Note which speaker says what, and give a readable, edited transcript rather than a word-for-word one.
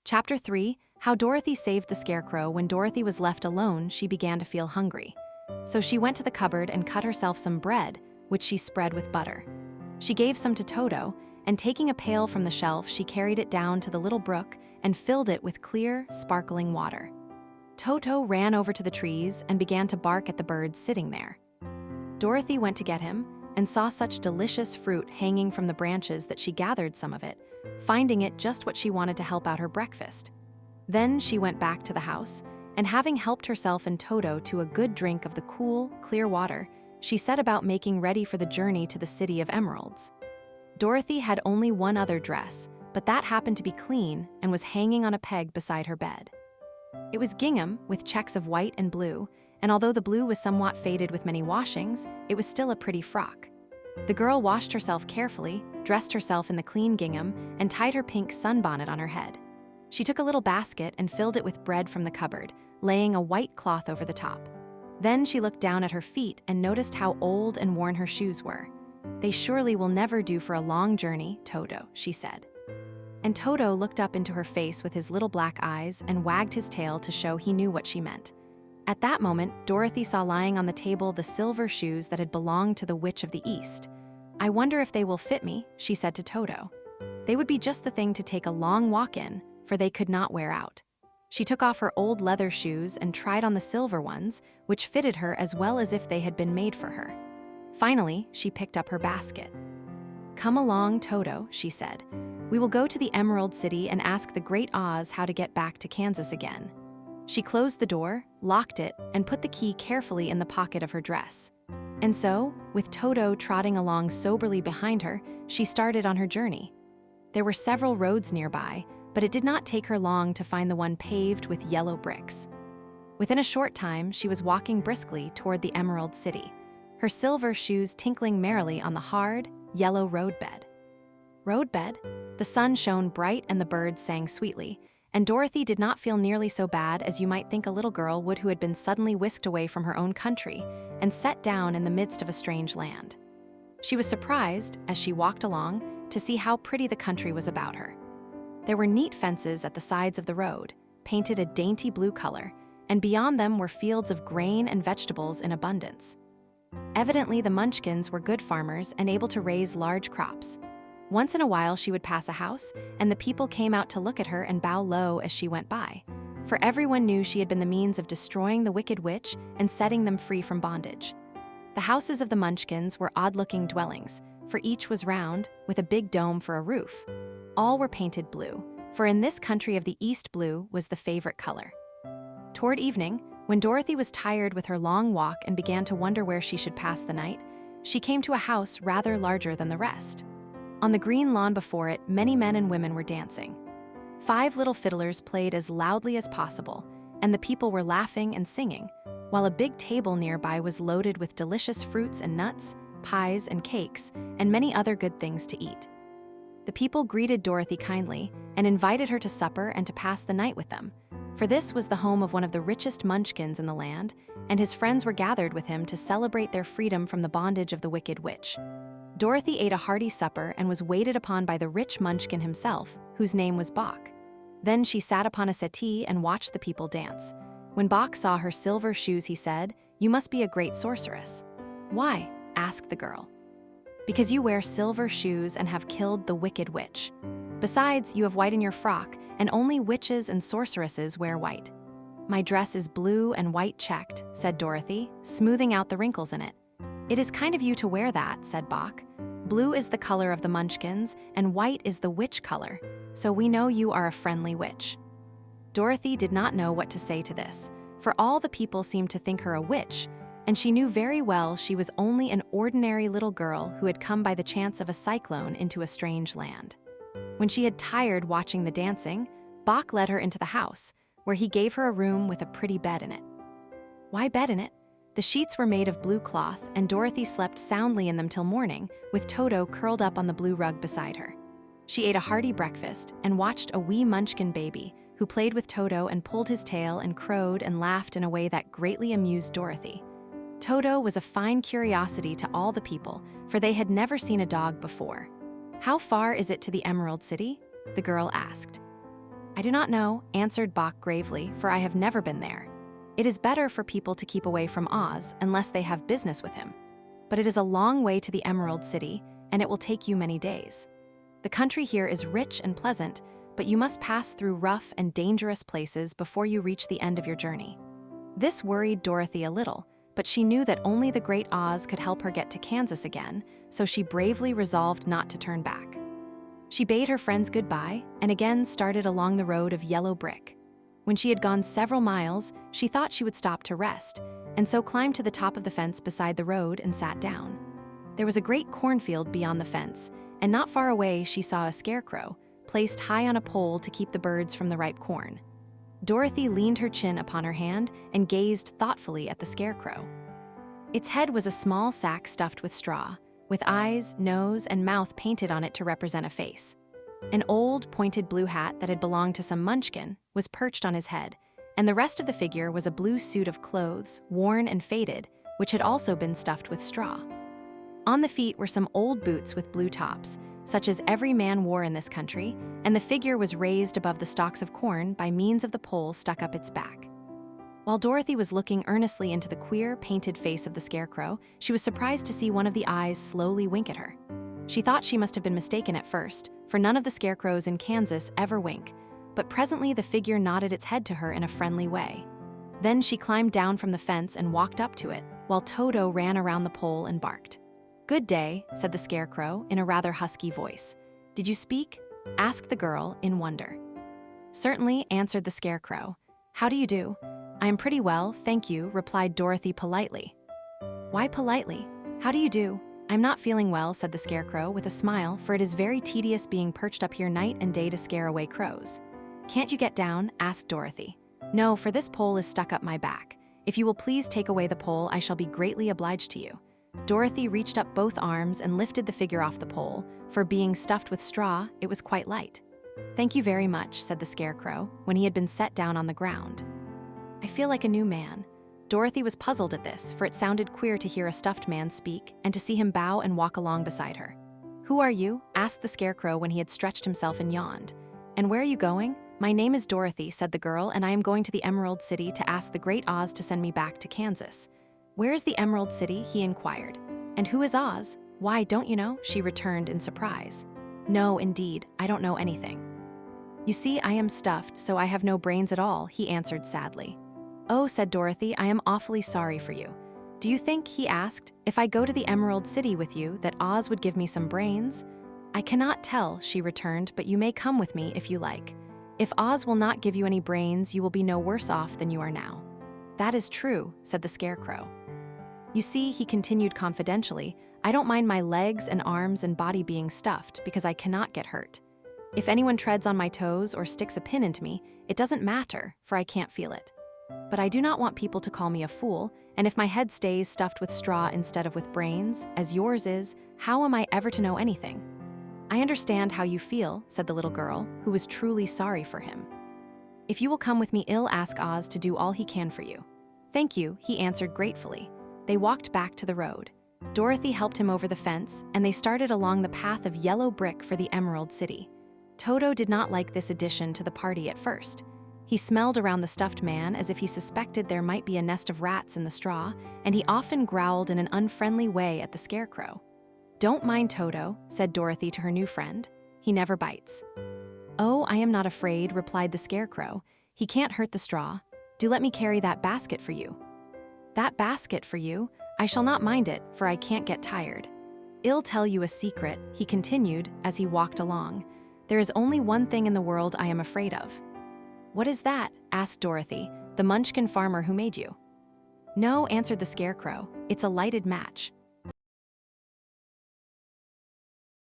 Speaker 1: Chapter 3, How Dorothy Saved the Scarecrow. When Dorothy was left alone, she began to feel hungry. So she went to the cupboard and cut herself some bread, which she spread with butter. She gave some to Toto, and taking a pail from the shelf, she carried it down to the little brook and filled it with clear, sparkling water. Toto ran over to the trees and began to bark at the birds sitting there. Dorothy went to get him and saw such delicious fruit hanging from the branches that she gathered some of it, finding it just what she wanted to help out her breakfast. Then she went back to the house, and having helped herself and Toto to a good drink of the cool, clear water, she set about making ready for the journey to the City of Emeralds. Dorothy had only one other dress, but that happened to be clean and was hanging on a peg beside her bed. It was gingham with checks of white and blue, and although the blue was somewhat faded with many washings, it was still a pretty frock. The girl washed herself carefully, dressed herself in the clean gingham, and tied her pink sunbonnet on her head. She took a little basket and filled it with bread from the cupboard, laying a white cloth over the top. Then she looked down at her feet and noticed how old and worn her shoes were. "They surely will never do for a long journey, Toto," she said. And Toto looked up into her face with his little black eyes and wagged his tail to show he knew what she meant. At that moment, Dorothy saw lying on the table the silver shoes that had belonged to the Witch of the East. "I wonder if they will fit me," she said to Toto. They would be just the thing to take a long walk in, for they could not wear out. She took off her old leather shoes and tried on the silver ones, which fitted her as well as if they had been made for her. Finally, she picked up her basket. "Come along, Toto," she said. "We will go to the Emerald City and ask the Great Oz how to get back to Kansas again." She closed the door, locked it, and put the key carefully in the pocket of her dress. And so, with Toto trotting along soberly behind her, she started on her journey. There were several roads nearby, but it did not take her long to find the one paved with yellow bricks. Within a short time, she was walking briskly toward the Emerald City, her silver shoes tinkling merrily on the hard, yellow roadbed. Roadbed? The sun shone bright and the birds sang sweetly, and Dorothy did not feel nearly so bad as you might think a little girl would who had been suddenly whisked away from her own country and set down in the midst of a strange land. She was surprised, as she walked along, to see how pretty the country was about her. There were neat fences at the sides of the road, painted a dainty blue color, and beyond them were fields of grain and vegetables in abundance. Evidently, the Munchkins were good farmers and able to raise large crops. Once in a while, she would pass a house, and the people came out to look at her and bow low as she went by, for everyone knew she had been the means of destroying the wicked witch and setting them free from bondage. The houses of the Munchkins were odd-looking dwellings, for each was round, with a big dome for a roof. All were painted blue, for in this country of the East, blue was the favorite color. Toward evening, when Dorothy was tired with her long walk and began to wonder where she should pass the night, she came to a house rather larger than the rest. On the green lawn before it, many men and women were dancing. 5 little fiddlers played as loudly as possible, and the people were laughing and singing, while a big table nearby was loaded with delicious fruits and nuts, pies and cakes, and many other good things to eat. The people greeted Dorothy kindly and invited her to supper and to pass the night with them, for this was the home of one of the richest Munchkins in the land, and his friends were gathered with him to celebrate their freedom from the bondage of the Wicked Witch. Dorothy ate a hearty supper and was waited upon by the rich Munchkin himself, whose name was Bok. Then she sat upon a settee and watched the people dance. When Bok saw her silver shoes, he said, "You must be a great sorceress." "Why?" asked the girl. "Because you wear silver shoes and have killed the Wicked Witch. Besides, you have white in your frock, and only witches and sorceresses wear white." "My dress is blue and white checked," said Dorothy, smoothing out the wrinkles in it. "It is kind of you to wear that," said Bok. "Blue is the color of the Munchkins, and white is the witch color, so we know you are a friendly witch." Dorothy did not know what to say to this, for all the people seemed to think her a witch, and she knew very well she was only an ordinary little girl who had come by the chance of a cyclone into a strange land. When she had tired watching the dancing, Bok led her into the house, where he gave her a room with a pretty bed in it. Why bed in it? The sheets were made of blue cloth, and Dorothy slept soundly in them till morning, with Toto curled up on the blue rug beside her. She ate a hearty breakfast and watched a wee Munchkin baby, who played with Toto and pulled his tail and crowed and laughed in a way that greatly amused Dorothy. Toto was a fine curiosity to all the people, for they had never seen a dog before. "How far is it to the Emerald City?" the girl asked. I do not know, answered Bok gravely, for I have never been there. It is better for people to keep away from Oz unless they have business with him. But it is a long way to the Emerald City, and it will take you many days. The country here is rich and pleasant, but you must pass through rough and dangerous places before you reach the end of your journey. This worried Dorothy a little, but she knew that only the Great Oz could help her get to Kansas again, so she bravely resolved not to turn back. She bade her friends goodbye and again started along the road of yellow brick. When she had gone several miles, she thought she would stop to rest, and so climbed to the top of the fence beside the road and sat down. There was a great cornfield beyond the fence, and not far away she saw a scarecrow, placed high on a pole to keep the birds from the ripe corn. Dorothy leaned her chin upon her hand and gazed thoughtfully at the scarecrow. Its head was a small sack stuffed with straw, with eyes, nose, and mouth painted on it to represent a face. An old, pointed blue hat that had belonged to some munchkin was perched on his head, and the rest of the figure was a blue suit of clothes, worn and faded, which had also been stuffed with straw. On the feet were some old boots with blue tops, such as every man wore in this country, and the figure was raised above the stalks of corn by means of the pole stuck up its back. While Dorothy was looking earnestly into the queer, painted face of the scarecrow, she was surprised to see one of the eyes slowly wink at her. She thought she must have been mistaken at first, for none of the scarecrows in Kansas ever wink, but presently the figure nodded its head to her in a friendly way. Then she climbed down from the fence and walked up to it, while Toto ran around the pole and barked. "Good day," said the scarecrow in a rather husky voice. "Did you speak?" asked the girl in wonder. "Certainly," answered the scarecrow. "How do you do?" "I am pretty well, thank you," replied Dorothy politely. "Why politely? How do you do?" "I'm not feeling well," said the scarecrow with a smile, "for it is very tedious being perched up here night and day to scare away crows." "Can't you get down?" asked Dorothy. "No, for this pole is stuck up my back. If you will please take away the pole, I shall be greatly obliged to you." Dorothy reached up both arms and lifted the figure off the pole, for being stuffed with straw, it was quite light. "Thank you very much," said the scarecrow, when he had been set down on the ground. "I feel like a new man." Dorothy was puzzled at this, for it sounded queer to hear a stuffed man speak and to see him bow and walk along beside her. "Who are you?" asked the scarecrow when he had stretched himself and yawned. "And where are you going?" "My name is Dorothy," said the girl, "and I am going to the Emerald City to ask the Great Oz to send me back to Kansas." "Where is the Emerald City?" he inquired. "And who is Oz?" "Why, don't you know?" she returned in surprise. "No, indeed, I don't know anything." "You see, I am stuffed, so I have no brains at all," he answered sadly. "Oh," said Dorothy, "I am awfully sorry for you. Do you think," he asked, "if I go to the Emerald City with you, that Oz would give me some brains?" "I cannot tell," she returned, "but you may come with me if you like. If Oz will not give you any brains, you will be no worse off than you are now." "That is true," said the scarecrow. "You see," he continued confidentially, "I don't mind my legs and arms and body being stuffed because I cannot get hurt. If anyone treads on my toes or sticks a pin into me, it doesn't matter, for I can't feel it. But I do not want people to call me a fool, and if my head stays stuffed with straw instead of with brains, as yours is, how am I ever to know anything?" "I understand how you feel," said the little girl, who was truly sorry for him. "If you will come with me, I'll ask Oz to do all he can for you." "Thank you," he answered gratefully. They walked back to the road. Dorothy helped him over the fence, and they started along the path of yellow brick for the Emerald City. Toto did not like this addition to the party at first. He smelled around the stuffed man as if he suspected there might be a nest of rats in the straw, and he often growled in an unfriendly way at the scarecrow. "Don't mind Toto," said Dorothy to her new friend. "He never bites." "Oh, I am not afraid," replied the scarecrow. "He can't hurt the straw. Do let me carry that basket for you." "That basket for you? I shall not mind it, for I can't get tired. I'll tell you a secret," he continued as he walked along. "There is only one thing in the world I am afraid of." "What is that?" asked Dorothy. "The munchkin farmer who made you." "No," answered the scarecrow. "It's a lighted match."